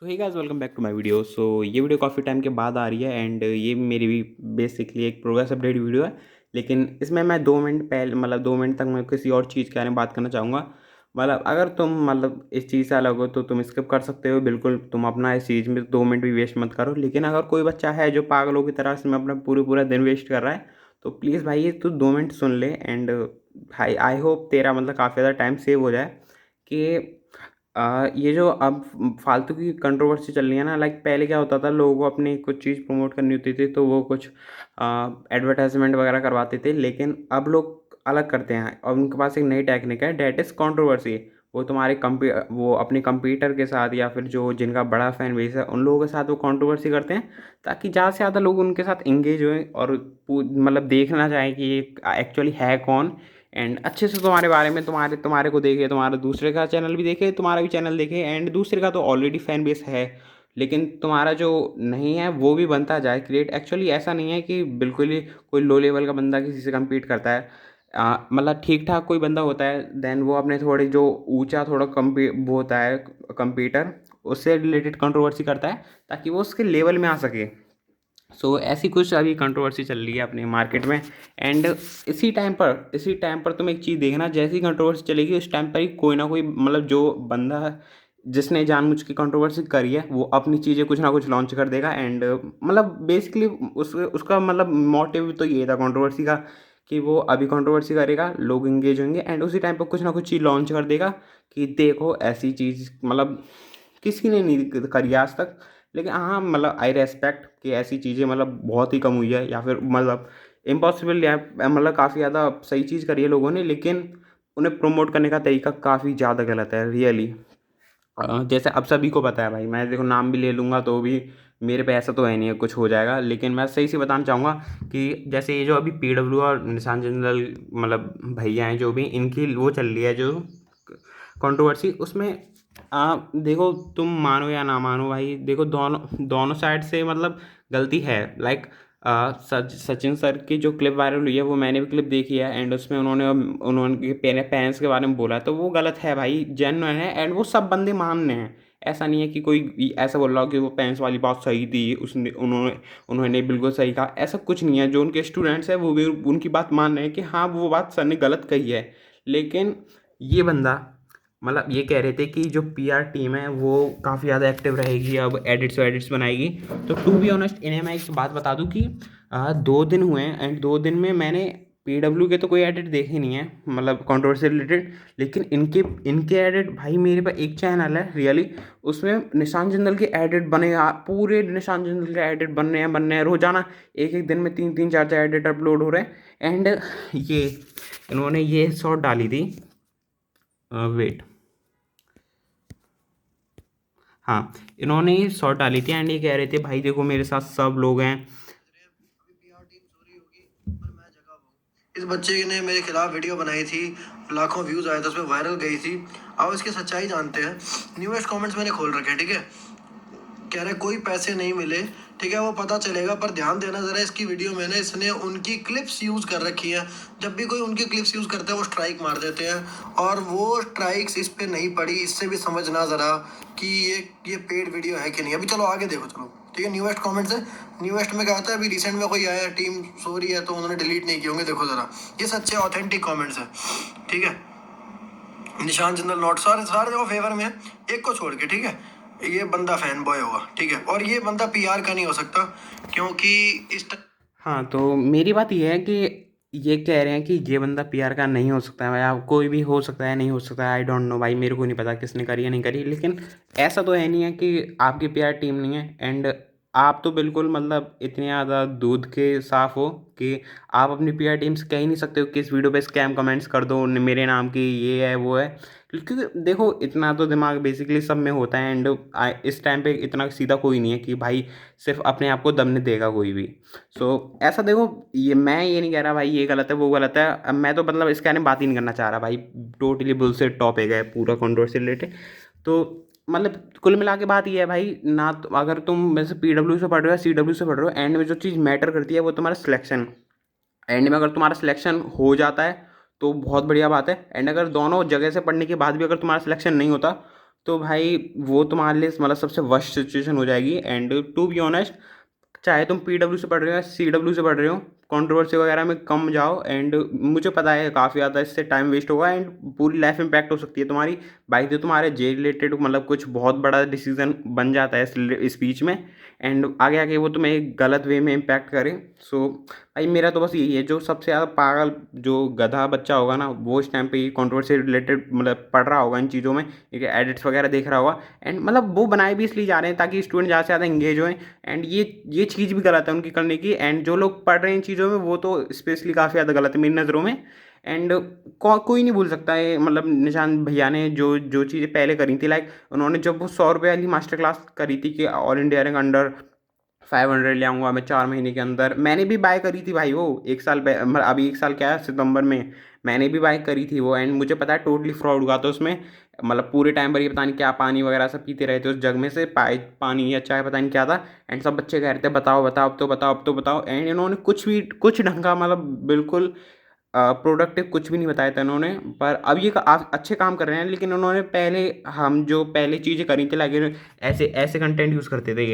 So hey guys, welcome back to my video. ये video काफ़ी time के बाद आ रही है एंड ये मेरी भी बेसिकली एक प्रोग्रेस अपडेट वीडियो है। लेकिन इसमें मैं 2 मिनट पहले 2 मिनट तक मैं किसी और चीज़ के बारे में बात करना चाहूँगा। अगर तुम इस चीज़ से अलग हो तो तुम स्किप कर सकते हो, बिल्कुल तुम अपना इस चीज़ में 2 मिनट भी वेस्ट मत करो। लेकिन अगर कोई बच्चा है जो पागलों की तरह इसमें अपना पूरे पूरा दिन वेस्ट कर रहा है, तो प्लीज़ भाई ये तू 2 मिनट सुन ले। एंड भाई आई होप तेरा काफ़ी ज़्यादा टाइम सेव हो जाए कि ये जो अब फालतू की कंट्रोवर्सी चल रही है ना, पहले क्या होता था, लोगों को अपनी कुछ चीज़ प्रमोट करनी होती थी तो वो कुछ एडवर्टाइजमेंट वगैरह करवाते थे। लेकिन अब लोग अलग करते हैं और उनके पास एक नई टेक्निक है, डेट इज़ कंट्रोवर्सी। वो तुम्हारे वो अपने कंप्यूटर के साथ या फिर जो जिनका बड़ा फैन बेस है उन लोगों के साथ वो कंट्रोवर्सी करते हैं, ताकि ज़्यादा से ज़्यादा लोग उनके साथ इंगेज हों और देखना चाहें कि ये एक्चुअली है कौन। एंड अच्छे से तुम्हारे बारे में तुम्हारे तुम्हारे को देखे, तुम्हारा दूसरे का चैनल भी देखे, तुम्हारा भी चैनल देखे। एंड दूसरे का तो ऑलरेडी फैन बेस है, लेकिन तुम्हारा जो नहीं है वो भी बनता जाए क्रिएट। एक्चुअली ऐसा नहीं है कि बिल्कुल ही कोई लो लेवल का बंदा किसी से compete करता है। ठीक ठाक कोई बंदा होता है, देन वो अपने थोड़े जो ऊंचा थोड़ा वो होता है कंप्यूटर, उससे रिलेटेड कंट्रोवर्सी करता है ताकि वो उसके लेवल में आ सके। ऐसी कुछ अभी कंट्रोवर्सी चल रही है अपने मार्केट में। एंड इसी टाइम पर तुम एक चीज़ देखना, जैसी कंट्रोवर्सी चलेगी उस टाइम पर ही कोई ना कोई जो बंदा जिसने जानबूझ के कंट्रोवर्सी करी है वो अपनी चीज़ें कुछ ना कुछ लॉन्च कर देगा। एंड बेसिकली उसका मोटिव तो ये था कंट्रोवर्सी का, कि वो अभी कंट्रोवर्सी करेगा, लोग इंगेज होंगे एंड उसी टाइम पर कुछ ना कुछ चीज़ लॉन्च कर देगा कि देखो ऐसी चीज़ किसी ने नहीं करी आज तक। लेकिन हाँ, आई रेस्पेक्ट कि ऐसी चीज़ें बहुत ही कम हुई है, या फिर इम्पॉसिबल, या काफ़ी ज़्यादा सही चीज़ करी है लोगों ने, लेकिन उन्हें प्रमोट करने का तरीका काफ़ी ज़्यादा गलत है रियली। जैसे अब सभी को पता है भाई, मैं देखो नाम भी ले लूँगा तो भी मेरे पे ऐसा तो है नहीं है कुछ हो जाएगा। लेकिन मैं सही से बताना चाहूँगा कि जैसे ये जो अभी पीडब्ल्यू और निशान जिंदल भैया हैं, जो भी इनकी वो चल रही है जो कंट्रोवर्सी, उसमें देखो तुम मानो या ना मानो भाई, देखो दोनों दोनों साइड से गलती है। सचिन सर की जो क्लिप वायरल हुई है वो मैंने भी क्लिप देखी है एंड उसमें उन्होंने उनके पेरेंट्स के बारे में बोला है, तो वो गलत है भाई, जेन्युइन है एंड वो सब बंदे मानने हैं। ऐसा नहीं है कि कोई ऐसा बोल रहा हो कि वो पेरेंट्स वाली बात सही थी, उसने उन्होंने उन्होंने बिल्कुल सही कहा, ऐसा कुछ नहीं है। जो उनके स्टूडेंट्स हैं वो भी उनकी बात मान रहे हैं कि हाँ वो बात सर ने गलत कही है। लेकिन ये बंदा ये कह रहे थे कि जो पीआर टीम है वो काफ़ी ज़्यादा एक्टिव रहेगी, अब एडिट्स बनाएगी। तो टू बी ऑनेस्ट इन्हें मैं एक बात बता दूं कि 2 दिन हुए हैं एंड 2 दिन में मैंने पीडब्ल्यू के तो कोई एडिट देखे नहीं है, कंट्रोवर्सी रिलेटेड। लेकिन इनके इनके एडिट भाई, मेरे पास एक चैनल है रियली, उसमें निशान जिंदल के एडिट बने, पूरे निशान जिंदल के एडिट बनने हैं रोजाना। एक एक दिन में 3 3 4 4 एडिट अपलोड हो रहे हैं। एंड ये इन्होंने ये शॉट डाली थी, वेट, हाँ, इन्होंने ये शॉर्ट डाली थी एंड ये कह रहे थे भाई देखो मेरे साथ सब लोग हैं। इस बच्चे ने मेरे खिलाफ वीडियो बनाई थी, लाखों व्यूज आए थे, उसमें वायरल गई थी। अब इसकी सच्चाई जानते हैं। न्यूएस्ट कमेंट्स मैंने खोल रखे हैं, ठीक है। कह रहे कोई पैसे नहीं मिले, ठीक है, वो पता चलेगा, पर ध्यान देना जरा, इसकी वीडियो में ना इसने उनकी क्लिप्स यूज कर रखी है। जब भी कोई उनकी क्लिप्स यूज करता है वो स्ट्राइक मार देते हैं, और वो स्ट्राइक्स इस पे नहीं पड़ी। इससे भी समझना जरा कि ये पेड वीडियो है कि नहीं। अभी चलो आगे देखो, चलो ठीक है। न्यूएस्ट कमेंट्स है, न्यूएस्ट में क्या होता है, अभी रिसेंट में कोई आया टीम सॉरी है तो उन्होंने डिलीट नहीं किए होंगे। देखो जरा, ये सच्चे ऑथेंटिक कमेंट्स है, ठीक है। निशान जिंदल नोट सारे सारे देखो फेवर में है, एक को छोड़ के, ठीक है। ये बंदा फैन बॉय होगा, ठीक है, और ये बंदा पीआर का नहीं हो सकता, क्योंकि हाँ, तो मेरी बात ये है कि ये कह रहे हैं कि ये बंदा पीआर का नहीं हो सकता है भाई, आप कोई भी हो सकता है, नहीं हो सकता है, आई डोंट नो भाई, मेरे को नहीं पता किसने करी है नहीं करी। लेकिन ऐसा तो है नहीं है कि आपकी पीआर टीम नहीं है। एंड आप तो बिल्कुल इतने ज़्यादा दूध के साफ हो कि आप अपनी पीआर टीम से कह ही नहीं सकते हो कि इस वीडियो पे स्कैम कमेंट्स कर दो मेरे नाम की, ये है वो है। क्योंकि देखो इतना तो दिमाग बेसिकली सब में होता है। एंड इस टाइम पे इतना सीधा कोई नहीं है कि भाई सिर्फ अपने आप को दमने देगा कोई भी। ऐसा देखो, ये मैं ये नहीं कह रहा भाई ये गलत है वो गलत है, अब मैं तो इसके बारे में बात ही नहीं करना चाह रहा भाई। टोटली बुलशिट टॉपिक है पूरा कंट्रोवर्सी रिलेटेड। तो कुल मिला के बात ये है भाई, ना तो अगर तुम वैसे पीडब्ल्यू से पढ़ रहे हो या सीडब्ल्यू से पढ़ रहे हो, एंड में जो चीज़ मैटर करती है वो तुम्हारा सिलेक्शन। एंड में अगर तुम्हारा सिलेक्शन हो जाता है तो बहुत बढ़िया बात है। एंड अगर दोनों जगह से पढ़ने के बाद भी अगर तुम्हारा सिलेक्शन नहीं होता तो भाई वो तुम्हारे लिए मतलब सबसे वर्स्ट सिचुएशन हो जाएगी। एंड टू बी ऑनेस्ट, चाहे तुम पीडब्ल्यू से पढ़ रहे हो या सीडब्ल्यू से पढ़ रहे हो, कंट्रोवर्सी वगैरह में कम जाओ। एंड मुझे पता है काफ़ी ज़्यादा इससे टाइम वेस्ट होगा एंड पूरी लाइफ इम्पैक्ट हो सकती है तुम्हारी। भाई तो तुम्हारे जे रिलेटेड मतलब कुछ बहुत बड़ा डिसीजन बन जाता है इस स्पीच में, एंड आगे आगे वो तुम्हें एक गलत वे में इम्पैक्ट करे। सो भाई मेरा तो बस यही है, जो सबसे ज़्यादा पागल जो गधा बच्चा होगा ना, वो इस टाइम पे ये कंट्रोवर्सी रिलेटेड मतलब पढ़ रहा होगा इन चीज़ों में, ठीक है, एडिट्स वगैरह देख रहा होगा। एंड मतलब वो बनाए भी इसलिए जा रहे हैं ताकि स्टूडेंट ज़्यादा से ज़्यादा इंगेज होएं। एंड ये चीज़ भी गलत है उनकी करने की। एंड जो लोग पढ़ रहे हैं इन चीज़ों में वो तो स्पेशली काफ़ी ज़्यादा गलत है मेरी नज़रों में। एंड कोई नहीं भूल सकता है, मतलब निशान भैया ने जो जो चीज़ें पहले करी थी, लाइक उन्होंने जब वो 100 रुपये वाली मास्टर क्लास करी थी कि ऑल इंडिया रैंक अंडर 500 ले आऊँगा मैं 4 महीने के अंदर, मैंने भी बाय करी थी भाई वो 1 साल मतलब अभी 1 साल क्या है, सितंबर में मैंने भी बाय करी थी वो। एंड मुझे पता है टोटली फ्रॉड हुआ था उसमें। मतलब पूरे टाइम पर ये पता नहीं क्या पानी वगैरह सब पीते रहे थे उस जग में से, पानी या चाय पता नहीं क्या था। एंड सब बच्चे कह रहे थे बताओ बताओ, अब तो बताओ, अब तो बताओ। एंड इन्होंने कुछ ढंग का मतलब बिल्कुल प्रोडक्टिव कुछ भी नहीं बताया था इन्होंने। पर अब ये अच्छे काम कर रहे हैं, लेकिन उन्होंने पहले हम जो पहले चीज़ें करी थी, लाइक ऐसे ऐसे कंटेंट यूज़ करते थे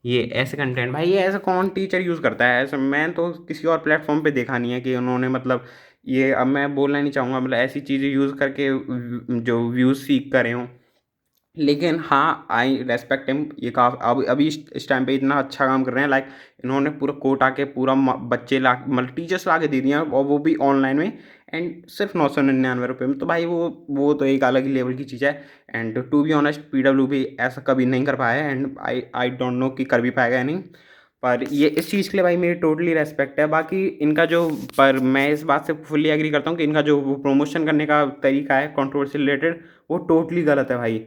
ये ऐसे कंटेंट भाई, ये ऐसा कौन टीचर यूज़ करता है ऐसा? मैं तो किसी और प्लेटफॉर्म पे देखा नहीं है कि उन्होंने मतलब ये, अब मैं बोलना नहीं चाहूँगा मतलब ऐसी चीज़ें यूज़ करके जो व्यूज़ सीख कर रहे हों। लेकिन हाँ, आई रेस्पेक्ट हिम, ये काफ़ी अब अभी इस टाइम पे इतना अच्छा काम कर रहे हैं। लाइक इन्होंने पूरा कोट आके पूरा बच्चे ला मतलब टीचर्स ला के दे दिए हैं, और वो भी ऑनलाइन में, एंड सिर्फ 999 रुपये में। तो भाई वो तो एक अलग ही लेवल की चीज़ है। And to be honest PW भी ऐसा कभी नहीं कर पाया है, एंड आई डोंट नो कि कर भी पाएगा या नहीं। पर ये इस चीज़ के लिए भाई मेरी टोटली रेस्पेक्ट है। बाकी इनका जो, पर मैं इस बात से फुल्ली एग्री करता हूँ कि इनका जो प्रमोशन करने का तरीका है कंट्रोवर्सी रिलेटेड, वो टोटली गलत है भाई।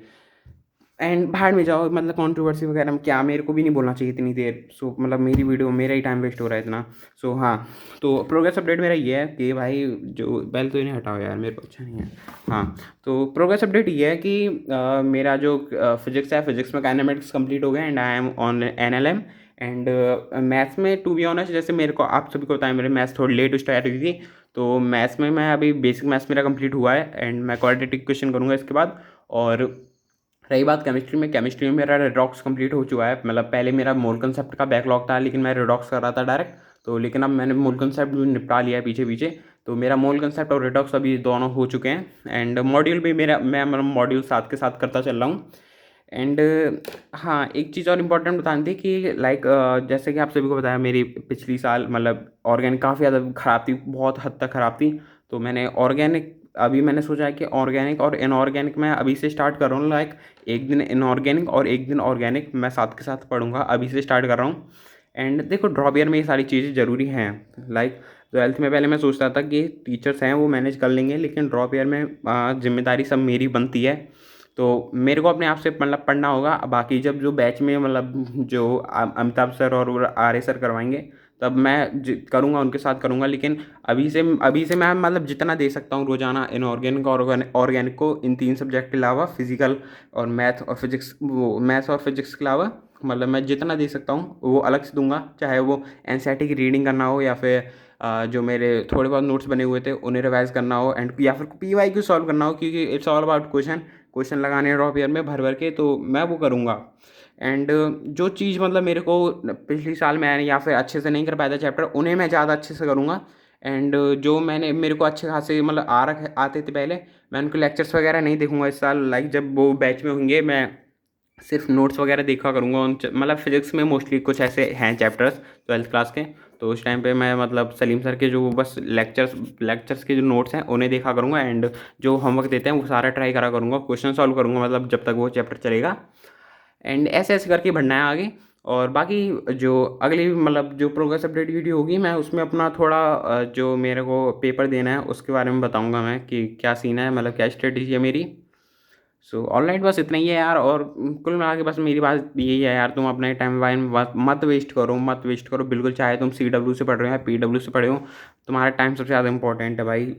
एंड भाड़ में जाओ, मतलब कंट्रोवर्सी वगैरह में क्या, मेरे को भी नहीं बोलना चाहिए इतनी देर। सो मतलब मेरी वीडियो मेरा ही टाइम वेस्ट हो रहा है इतना। सो हाँ, तो प्रोग्रेस अपडेट मेरा ये है कि भाई जो बेल तो इन्हें हटाओ यार, मेरे को अच्छा नहीं है। हाँ, तो प्रोग्रेस अपडेट ये है कि मेरा जो फिजिक्स है, फिजिक्स में काइनेमेटिक्स कंप्लीट हो गया and I am on NLM. And maths में टू बी ऑनेस्ट, जैसे मेरे को आप सभी को बताया मेरे मैथ्स थोड़ी लेट स्टार्ट हुई थी, तो मैथ्स में मैं अभी बेसिक मैथ्स मेरा कंप्लीट हुआ है एंड मैं क्वाड्रेटिक क्वेश्चन करूँगा इसके बाद। और रही बात केमिस्ट्री में मेरा रेडॉक्स कंप्लीट हो चुका है। मतलब पहले मेरा मोल कंसेप्ट का बैकलॉग था, लेकिन मैं रेडॉक्स कर रहा था डायरेक्ट, तो लेकिन अब मैंने मोल कंसेप्ट भी निपटा लिया है पीछे पीछे। तो मेरा मोल कंसेप्ट और रेडॉक्स अभी दोनों हो चुके हैं। एंड मॉड्यूल भी मैं मतलब मॉड्यूल साथ के साथ करता चल रहा हूँ। एंड हाँ, एक चीज़ और इम्पोर्टेंट बतानी थी कि लाइक जैसे कि आप सभी को बताया, मेरी पिछली साल मतलब ऑर्गेनिक काफ़ी ज़्यादा ख़राब थी, बहुत हद तक ख़राब थी। तो मैंने ऑर्गेनिक, अभी मैंने सोचा है कि ऑर्गेनिक और इनऑर्गेनिक मैं अभी से स्टार्ट कर रहा हूँ। लाइक एक दिन इनऑर्गेनिक और एक दिन ऑर्गेनिक मैं साथ के साथ पढ़ूंगा, अभी से स्टार्ट कर रहा हूँ। एंड देखो ड्रॉप ईयर में ये सारी चीज़ें ज़रूरी हैं। लाइक ट्वेल्थ में पहले मैं सोचता था कि टीचर्स हैं वो मैनेज कर लेंगे, लेकिन ड्रॉप ईयर में जिम्मेदारी सब मेरी बनती है। तो मेरे को अपने आप से मतलब पढ़ना होगा। बाकी जब जो बैच में मतलब जो अमिताभ सर और आर्य सर करवाएंगे, तब मैं करूँगा, उनके साथ करूँगा। लेकिन अभी से मैं मतलब जितना दे सकता हूँ रोज़ाना इनऑर्गेनिक और ऑर्गेनिक को, इन 3 सब्जेक्ट के अलावा फिजिकल और मैथ और फिजिक्स, वो मैथ्स और फिजिक्स के अलावा मतलब मैं जितना दे सकता हूँ वो अलग से दूंगा। चाहे वो एनसीईआरटी की रीडिंग करना हो, या फिर जो मेरे थोड़े बहुत नोट्स बने हुए थे उन्हें रिवाइज करना हो, एंड या फिर पीवाईक्यू सॉल्व करना हो, क्योंकि इट्स ऑल अबाउट क्वेश्चन लगाने ड्रॉप ईयर में भर भर के, तो मैं वो करूँगा। एंड जो चीज़ मतलब मेरे को पिछली साल में या फिर अच्छे से नहीं कर पाया था चैप्टर, उन्हें मैं ज़्यादा अच्छे से करूँगा। एंड जो मेरे को अच्छे खासे मतलब आते थे पहले, मैं उनके लेक्चर्स वगैरह नहीं देखूंगा इस साल। लाइक जब वो बैच में होंगे, मैं सिर्फ नोट्स वगैरह देखा करूँगा मतलब फिजिक्स में मोस्टली कुछ ऐसे हैं चैप्टर्स 12th क्लास के, तो उस टाइम पे मैं मतलब सलीम सर के जो बस लेक्चर्स के जो नोट्स हैं उन्हें देखा करूँगा। एंड जो होमवर्क देते हैं वो सारा ट्राई करा करूँगा, क्वेश्चन सॉल्व करूँगा मतलब जब तक वो चैप्टर चलेगा। एंड ऐसे ऐसे करके बढ़ना है आगे। और बाकी जो अगली मतलब जो प्रोग्रेस अपडेट वीडियो होगी, मैं उसमें अपना थोड़ा जो मेरे को पेपर देना है उसके बारे में बताऊंगा मैं कि क्या सीन है, मतलब क्या स्ट्रेटजी है मेरी। सो ऑनलाइन बस इतना ही है यार। और कुल मिला के बस मेरी बात यही है यार, तुम अपने टाइम वाइम मत वेस्ट करो बिल्कुल। चाहे तुम CW से पढ़ रहे हो या PW से पढ़े हो, तुम्हारा टाइम सबसे ज़्यादा इंपॉर्टेंट है भाई।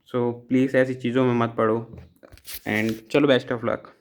सो प्लीज़ ऐसी चीज़ों में मत पढ़ो। एंड चलो, बेस्ट ऑफ लक।